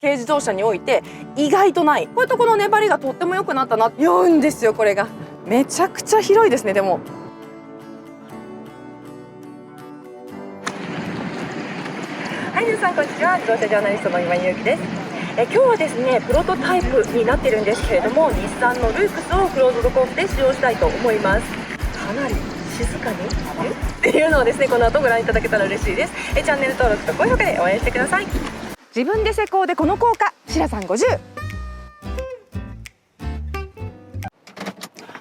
軽自動車において意外とない。こういうところの粘りがとっても良くなったな。酔うんですよこれが。めちゃくちゃ広いですね。でもはい、皆さんこんにちは。自動車ジャーナリストの今井ゆうきです。今日はですねプロトタイプになってるんですけれども、日産のルークスをクローズドコースで使用したいと思います。かなり静かにっていうのをですねこの後ご覧いただけたら嬉しいです。チャンネル登録と高評価で応援してください。自分で施工でこの効果、シラさん50。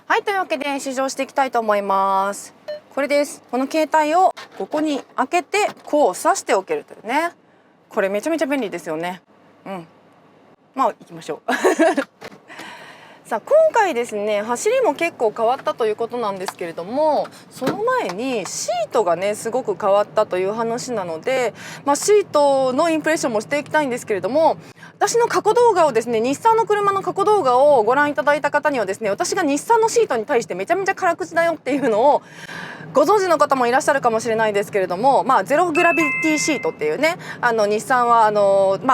はい、というわけで試乗していきたいと思います。これです。この携帯をここに開けてこう挿しておけるというね。これめちゃめちゃ便利ですよね。まあ行きましょう。さあ今回ですね走りも結構変わったということなんですけれども、その前にシートがねすごく変わったという話なので、シートのインプレッションもしていきたいんですけれども、私の過去動画をですね、日産の車の過去動画をご覧いただいた方にはですね、私が日産のシートに対してめちゃめちゃ辛口だよっていうのをご存知の方もいらっしゃるかもしれないですけれども、ゼログラビティシートっていうね、日産は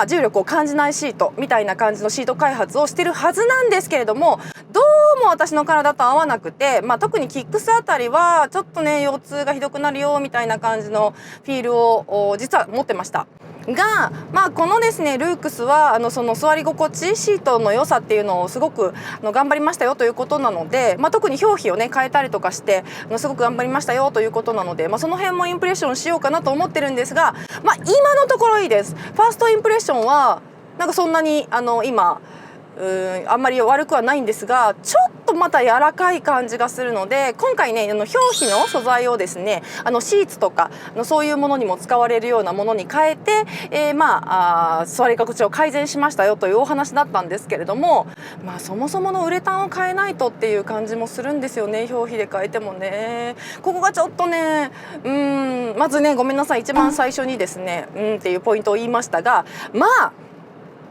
重力を感じないシートみたいな感じのシート開発をしてるはずなんですけれども、どうも私の体と合わなくて、特にキックスあたりはちょっとね腰痛がひどくなるよみたいな感じのフィールを実は持ってましたが、このですねルークスはその座り心地シートの良さっていうのをすごく頑張りましたよということなので、特に表皮をね変えたりとかしてすごく頑張りましたよということなので、その辺もインプレッションしようかなと思ってるんですが、今のところいいです。ファーストインプレッションはなんかそんなに今あんまり悪くはないんですが、ちょっとまた柔らかい感じがするので、今回ね表皮の素材をですねシーツとかそういうものにも使われるようなものに変えて、座り心地を改善しましたよというお話だったんですけれども、そもそものウレタンを変えないとっていう感じもするんですよね。表皮で変えてもね、ここがちょっとねまずねごめんなさい、一番最初にですねっていうポイントを言いましたが、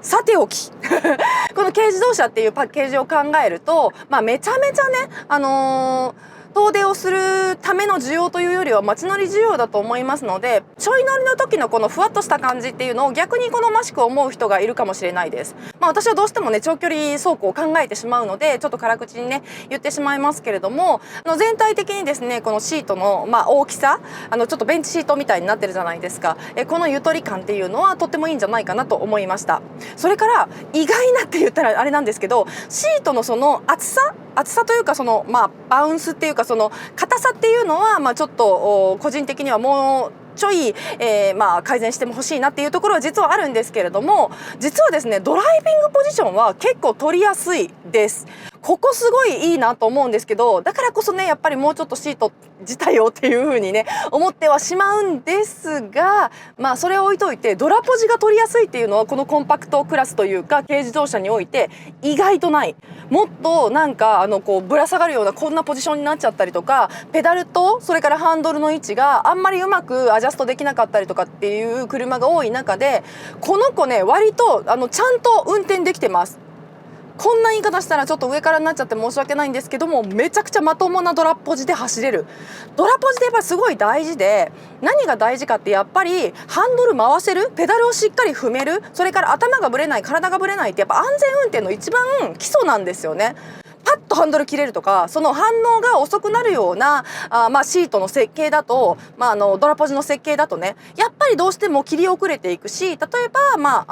さておきこの軽自動車っていうパッケージを考えると、めちゃめちゃね遠出をするための需要というよりは街乗り需要だと思いますので、ちょい乗りの時のこのふわっとした感じっていうのを逆に好ましく思う人がいるかもしれないです。私はどうしてもね長距離走行を考えてしまうのでちょっと辛口にね言ってしまいますけれども、全体的にですねこのシートの大きさちょっとベンチシートみたいになってるじゃないですか。このゆとり感っていうのはとってもいいんじゃないかなと思いました。それから意外なって言ったらあれなんですけど、シートのその厚さというかバウンスっていうかその硬さっていうのはちょっと個人的にはもうちょい、改善しても欲しいなっていうところは実はあるんですけれども、実はですねドライビングポジションは結構取りやすいです。ここすごいいいなと思うんですけど、だからこそねやっぱりもうちょっとシート自体をっていう風にね思ってはしまうんですが、それを置いといてドラポジが取りやすいっていうのはこのコンパクトクラスというか軽自動車において意外とない。もっとなんかこうぶら下がるようなこんなポジションになっちゃったりとか、ペダルとそれからハンドルの位置があんまりうまくアジャストできなかったりとかっていう車が多い中で、この子ね割とちゃんと運転できてます。こんな言い方したらちょっと上からになっちゃって申し訳ないんですけども、めちゃくちゃまともなドラポジで走れる。ドラポジでやっぱりすごい大事で、何が大事かってやっぱりハンドル回せる、ペダルをしっかり踏める、それから頭がぶれない、体がぶれないってやっぱ安全運転の一番基礎なんですよね。パッとハンドル切れるとか、その反応が遅くなるようなシートの設計だと、ドラポジの設計だとねやっぱりどうしても切り遅れていくし、例えば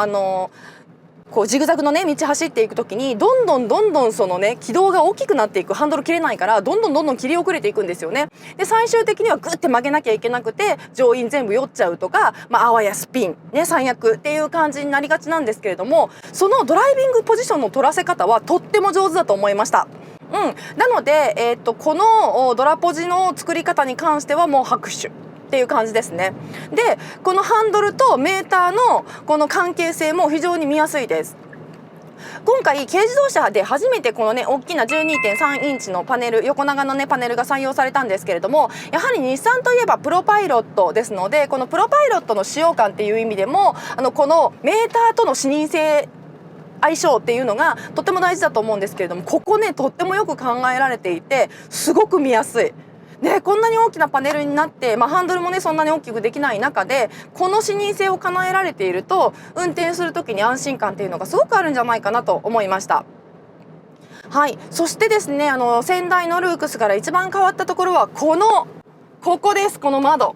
こうジグザグのね道走っていく時にどんどんそのね軌道が大きくなっていく、ハンドル切れないからどんどん切り遅れていくんですよね。で最終的にはグッて曲げなきゃいけなくて上輪全部酔っちゃうとか、あわやスピンね最悪っていう感じになりがちなんですけれども、そのドライビングポジションの取らせ方はとっても上手だと思いました。なので、このドラポジの作り方に関してはもう拍手っていう感じですね。でこのハンドルとメーターのこの関係性も非常に見やすいです。今回軽自動車で初めてこのね大きな 12.3 インチのパネル、横長のねパネルが採用されたんですけれども、やはり日産といえばプロパイロットですので、このプロパイロットの使用感っていう意味でもこのメーターとの視認性相性っていうのがとても大事だと思うんですけれども、ここねとってもよく考えられていてすごく見やすい。ね、こんなに大きなパネルになって、ハンドルもねそんなに大きくできない中でこの視認性を叶えられていると運転する時に安心感っていうのがすごくあるんじゃないかなと思いました。はい、そしてですね先代のルークスから一番変わったところはここです。この窓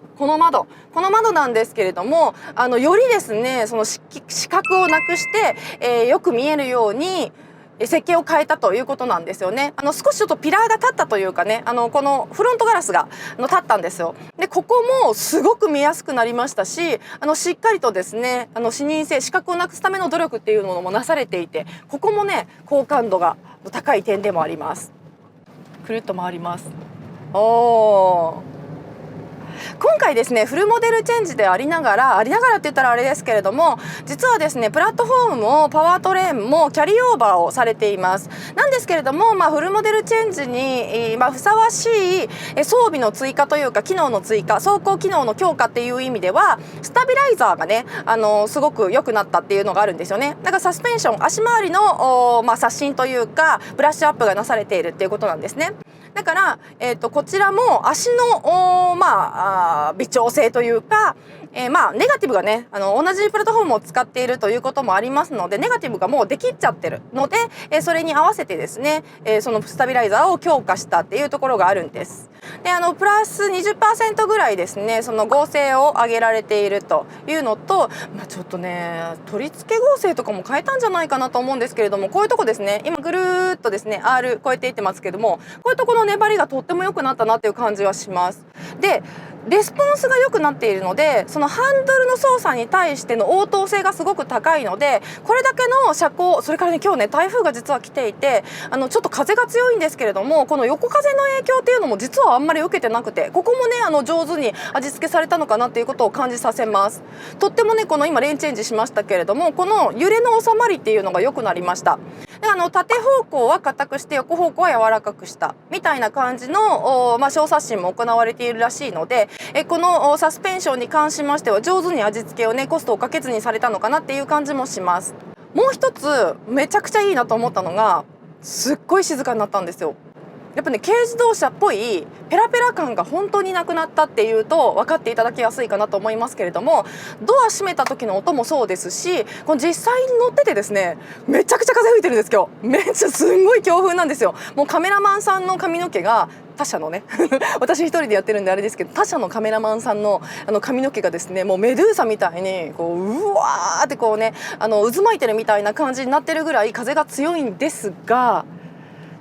なんですけれどもよりですねその視覚をなくして、よく見えるように設計を変えたということなんですよね。少しちょっとピラーが立ったというかねこのフロントガラスが立ったんですよ。でここもすごく見やすくなりましたししっかりとですね視認性視覚をなくすための努力っていうものもなされていてここもね好感度が高い点でもあります。くるっと回ります。今回ですねフルモデルチェンジでありながらって言ったらあれですけれども実はですねプラットフォームもパワートレーンもキャリーオーバーをされています。なんですけれども、フルモデルチェンジに、ふさわしい装備の追加というか機能の追加走行機能の強化っていう意味ではスタビライザーがねすごく良くなったっていうのがあるんですよね。だからサスペンション足回りの刷新というかブラッシュアップがなされているっていうことなんですね。だから、こちらも足の微調整というか、ネガティブがね同じプラットフォームを使っているということもありますのでネガティブがもうできちゃってるので、それに合わせてですね、そのスタビライザーを強化したっていうところがあるんです。でプラス 20% ぐらいですねその合成を上げられているというのと、ちょっとね取り付け合成とかも変えたんじゃないかなと思うんですけれどもこういうとこですね今ぐるーっとですね R 超えていってますけどもこういうとこの粘りがとっても良くなったなっていう感じはします。でレスポンスが良くなっているのでそのハンドルの操作に対しての応答性がすごく高いのでこれだけの車高それからね今日ね台風が実は来ていてちょっと風が強いんですけれどもこの横風の影響っていうのも実はあんまり受けてなくてここもね上手に味付けされたのかなっていうことを感じさせます。とってもねこの今レーンチェンジしましたけれどもこの揺れの収まりっていうのが良くなりました。で縦方向は硬くして横方向は柔らかくしたみたいな感じの小刷新も行われているらしいのでこのサスペンションに関しましては上手に味付けをねコストをかけずにされたのかなっていう感じもします。もう一つめちゃくちゃいいなと思ったのがすっごい静かになったんですよ。やっぱね軽自動車っぽいペラペラ感が本当になくなったっていうと分かっていただきやすいかなと思いますけれどもドア閉めた時の音もそうですしこの実際に乗っててですねめちゃくちゃ風吹いてるんです今日めっちゃすんごい強風なんですよ。もうカメラマンさんの髪の毛が他社のね私一人でやってるんであれですけど他社のカメラマンさんの髪の毛がですねもうメドゥーサみたいにこうわーってこうね渦巻いてるみたいな感じになってるぐらい風が強いんですが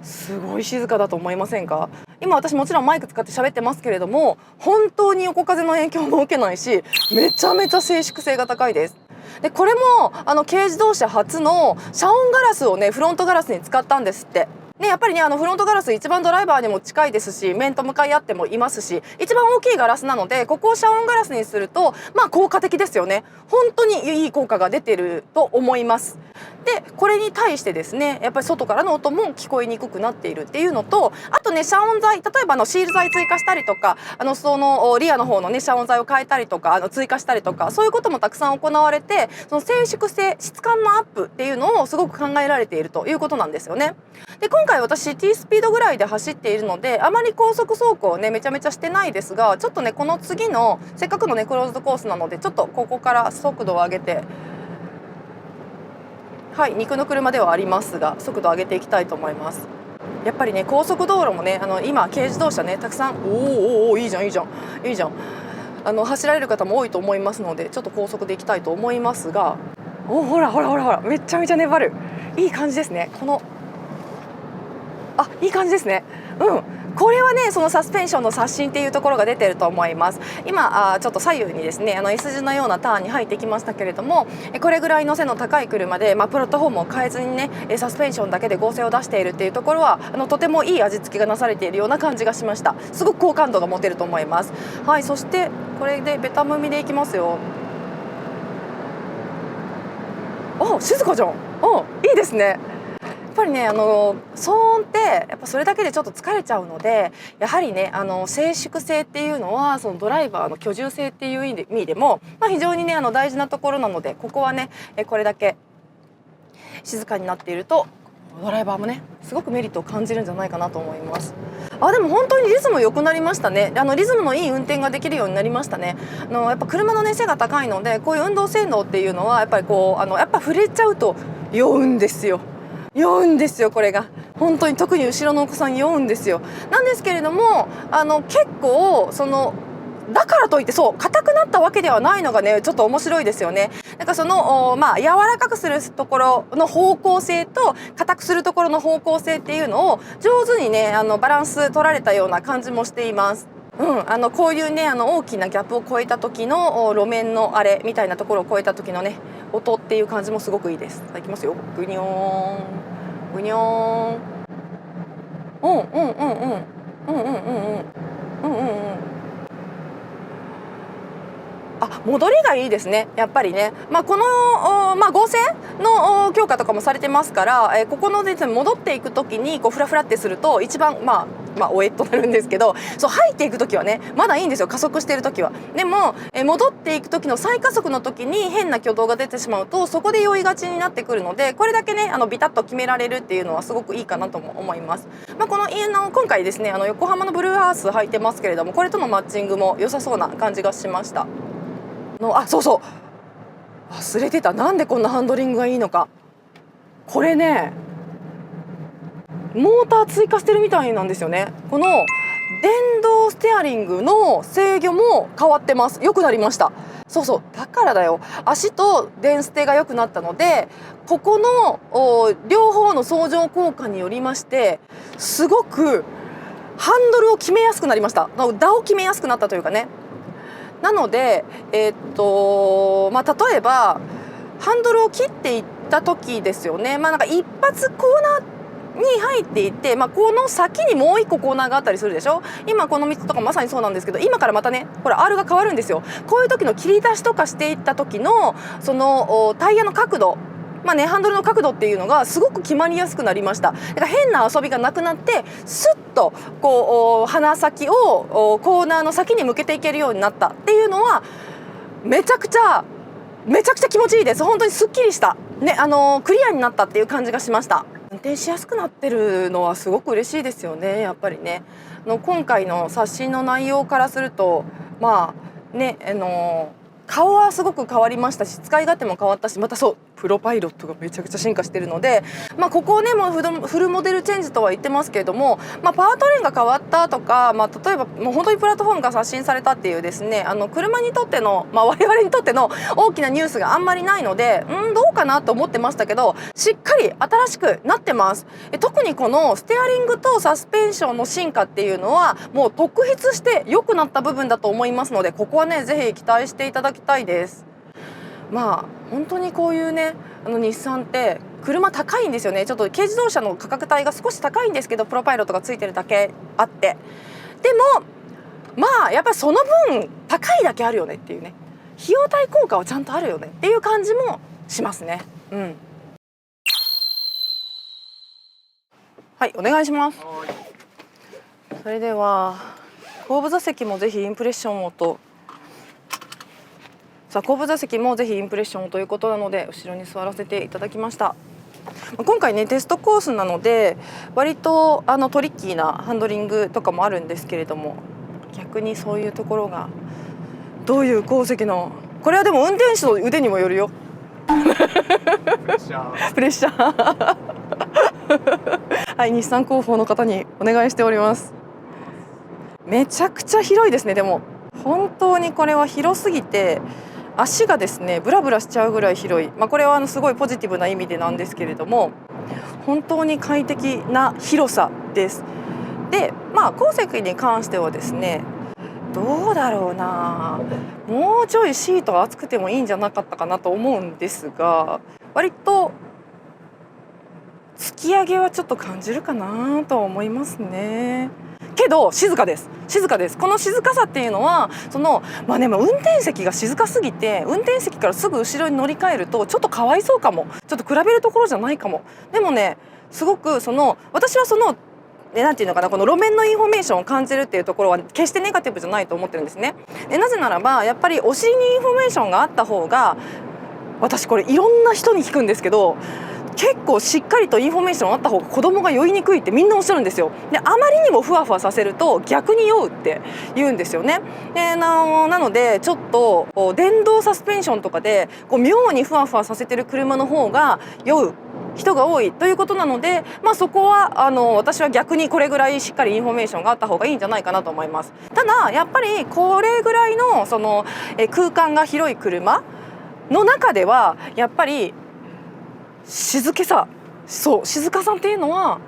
すごい静かだと思いませんか？今私もちろんマイク使って喋ってますけれども本当に横風の影響も受けないしめちゃめちゃ静粛性が高いです。でこれも軽自動車初の遮音ガラスをねフロントガラスに使ったんですって。ね、やっぱりねフロントガラス一番ドライバーにも近いですし面と向かい合ってもいますし一番大きいガラスなのでここを遮音ガラスにすると効果的ですよね。本当にいい効果が出てると思います。でこれに対してですねやっぱり外からの音も聞こえにくくなっているっていうのとあとね遮音材例えばシール材追加したりとかそのリアの方のね遮音材を変えたりとか追加したりとかそういうこともたくさん行われてその静粛性質感のアップっていうのをすごく考えられているということなんですよね。で今回私シティスピードぐらいで走っているのであまり高速走行をねめちゃめちゃしてないですがちょっとねこの次のせっかくのねクローズドコースなのでちょっとここから速度を上げてはい肉の車ではありますが速度を上げていきたいと思います。やっぱりね高速道路もね今軽自動車ねたくさんおいいじゃんいいじゃんいいじゃん走られる方も多いと思いますのでちょっと高速でいきたいと思いますがほらめちゃめちゃ粘るいい感じですね。いい感じですね。これはねそのサスペンションの刷新っていうところが出てると思います。今ちょっと左右にですねS 字のようなターンに入ってきましたけれどもこれぐらいの背の高い車で、プラットフォームを変えずにねサスペンションだけで合成を出しているっていうところはとてもいい味付けがなされているような感じがしました。すごく好感度が持てると思います。はい、そしてこれでベタ踏みでいきますよ。静かじゃん。いいですね。やっぱりね騒音ってやっぱそれだけでちょっと疲れちゃうのでやはりね静粛性っていうのはそのドライバーの居住性っていう意味でも、非常にね大事なところなのでここはねこれだけ静かになっているとドライバーもねすごくメリットを感じるんじゃないかなと思います。でも本当にリズム良くなりましたね。リズムのいい運転ができるようになりましたね。やっぱ車のね背が高いので、こういう運動性能っていうのはやっぱりこうやっぱ触れちゃうと酔うんですよ。酔うんですよ、これが。本当に特に後ろのお子さん酔うんですよ。なんですけれども結構だからといってそう硬くなったわけではないのがねちょっと面白いですよね。なんか柔らかくするところの方向性と硬くするところの方向性っていうのを上手にねバランス取られたような感じもしています。こういうね大きなギャップを越えた時の路面のあれみたいなところを越えた時のね音っていう感じもすごくいいです。いきますよ。グニョーングニョーン。うんうんうんうんうんうんうんうんうんうんうん。戻りがいいですね、やっぱりね。この、合成の強化とかもされてますから、ここのですね戻っていく時にこうフラフラってすると一番おえっとなるんですけど、そう入っていく時はねまだいいんですよ、加速している時は。でも、戻っていく時の再加速の時に変な挙動が出てしまうとそこで酔いがちになってくるので、これだけねビタッと決められるっていうのはすごくいいかなとも思います。この家の今回ですね横浜のブルーハース履いてますけれども、これとのマッチングも良さそうな感じがしました。そうそう忘れてた。なんでこんなハンドリングがいいのか。これねモーター追加してるみたいなんですよね。この電動ステアリングの制御も変わってます。良くなりました。そうそう、だからだよ。足と電ステが良くなったので、ここの両方の相乗効果によりましてすごくハンドルを決めやすくなりました。舵を決めやすくなったというかね。なので例えばハンドルを切っていった時ですよね。なんか一発コーナーに入っていって、この先にもう一個コーナーがあったりするでしょ。今この道とかまさにそうなんですけど、今からまたねこれ R が変わるんですよ。こういう時の切り出しとかしていった時のそのタイヤの角度、ハンドルの角度っていうのがすごく決まりやすくなりました。だから変な遊びがなくなってスッとこう鼻先をコーナーの先に向けていけるようになったっていうのはめちゃくちゃ気持ちいいです。本当にすっきりしたね、クリアになったっていう感じがしました。運転しやすくなってるのはすごく嬉しいですよね、やっぱりね。今回の刷新の内容からすると顔はすごく変わりましたし、使い勝手も変わったし、またそうプロパイロットがめちゃくちゃ進化しているので、ここをねもうフルモデルチェンジとは言ってますけれども、パワートレーンが変わったとか、例えばもう本当にプラットフォームが刷新されたっていうですね車にとっての、我々にとっての大きなニュースがあんまりないのでどうかなと思ってましたけど、しっかり新しくなってます。特にこのステアリングとサスペンションの進化っていうのはもう特筆して良くなった部分だと思いますので、ここはねぜひ期待していただきたいです。本当にこういうね日産って車高いんですよね。ちょっと軽自動車の価格帯が少し高いんですけど、プロパイロットがついてるだけあって、でもやっぱりその分高いだけあるよねっていうね、費用対効果はちゃんとあるよねっていう感じもしますね。はい、お願いします。それでは後部座席もぜひインプレッションをと。後部座席もぜひインプレッションをということなので後ろに座らせていただきました。今回ねテストコースなので割とトリッキーなハンドリングとかもあるんですけれども、逆にそういうところがどういう鉱石の、これはでも運転手の腕にもよるよ。プレッシャーはい、日産広報の方にお願いしております。めちゃくちゃ広いですね。でも本当にこれは広すぎて足がですねブラブラしちゃうぐらい広い、これはすごいポジティブな意味でなんですけれども、本当に快適な広さです。で後席に関してはですねどうだろうな、もうちょいシートが厚くてもいいんじゃなかったかなと思うんですが、割と突き上げはちょっと感じるかなとは思いますね。けど静かです。この静かさっていうのはでも運転席が静かすぎて運転席からすぐ後ろに乗り換えるとちょっとかわいそうかも、ちょっと比べるところじゃないかも。でもねすごく私はなんていうのかな、この路面のインフォメーションを感じるっていうところは決してネガティブじゃないと思ってるんですね。でなぜならばやっぱりお尻にインフォメーションがあった方が、私これいろんな人に聞くんですけど結構しっかりとインフォメーションあった方が子供が酔いにくいってみんなおっしゃるんですよ。であまりにもふわふわさせると逆に酔うって言うんですよね。でなのでちょっと電動サスペンションとかで妙にふわふわさせてる車の方が酔う人が多いということなので、そこは私は逆にこれぐらいしっかりインフォメーションがあった方がいいんじゃないかなと思います。ただやっぱりこれぐらいの空間が広い車の中ではやっぱり静かさっていうのは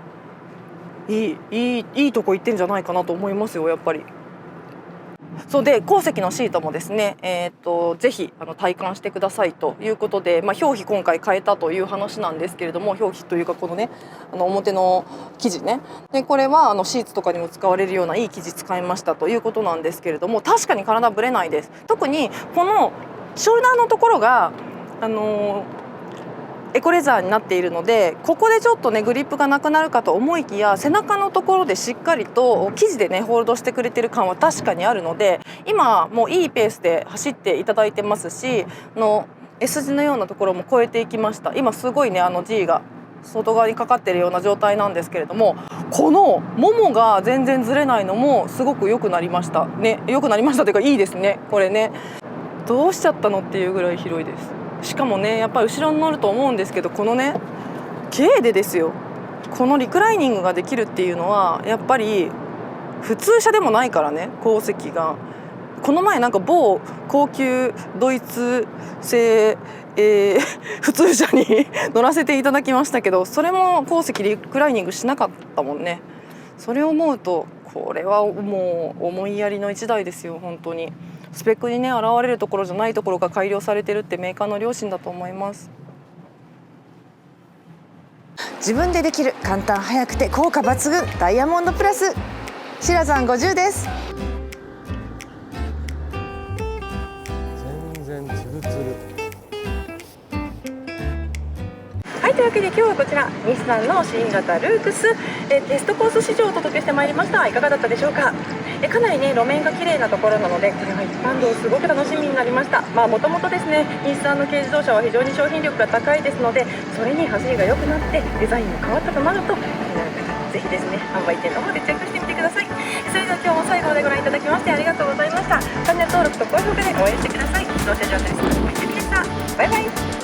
いいとこ行ってんじゃないかなと思いますよ、やっぱり。そうで後席のシートもですね、ぜひ体感してくださいということで、表皮今回変えたという話なんですけれども、表皮というかこのね表の生地ね、でこれはシーツとかにも使われるようないい生地使いましたということなんですけれども、確かに体ぶれないです。特にこのショルダーのところがエコレザーになっているので、ここでちょっとねグリップがなくなるかと思いきや、背中のところでしっかりと生地でねホールドしてくれてる感は確かにあるので、今もういいペースで走っていただいてますし、S 字のようなところも超えていきました。今すごいねG が外側にかかっているような状態なんですけれども、このももが全然ずれないのもすごく良くなりましたね。良くなりましたというかいいですね。これねどうしちゃったのっていうぐらい広いです。しかもねやっぱり後ろに乗ると思うんですけど、このね軽でですよ、このリクライニングができるっていうのはやっぱり普通車でもないからね。後席がこの前なんか某高級ドイツ製、普通車に乗らせていただきましたけど、それも後席リクライニングしなかったもんね。それを思うとこれはもう思いやりの一台ですよ。本当にスペックにね現れるところじゃないところが改良されてるってメーカーの良心だと思います。自分でできる、簡単早くて効果抜群、ダイヤモンドプラス。シラさん50です。全然ツルツル。はい、というわけで今日はこちら日産の新型ルークステストコース試乗をお届けしてまいりました。いかがだったでしょうか。かなりね路面が綺麗なところなので、これは一般道すごく楽しみになりました。もともとですね日産の軽自動車は非常に商品力が高いですので、それに走りが良くなってデザインも変わったとなると、ぜひですね販売店の方でチェックしてみてください。それでは今日も最後までご覧いただきましてありがとうございました。チャンネル登録と高評価で応援してください。自動車ジャーナリストの小池美でした。バイバイ。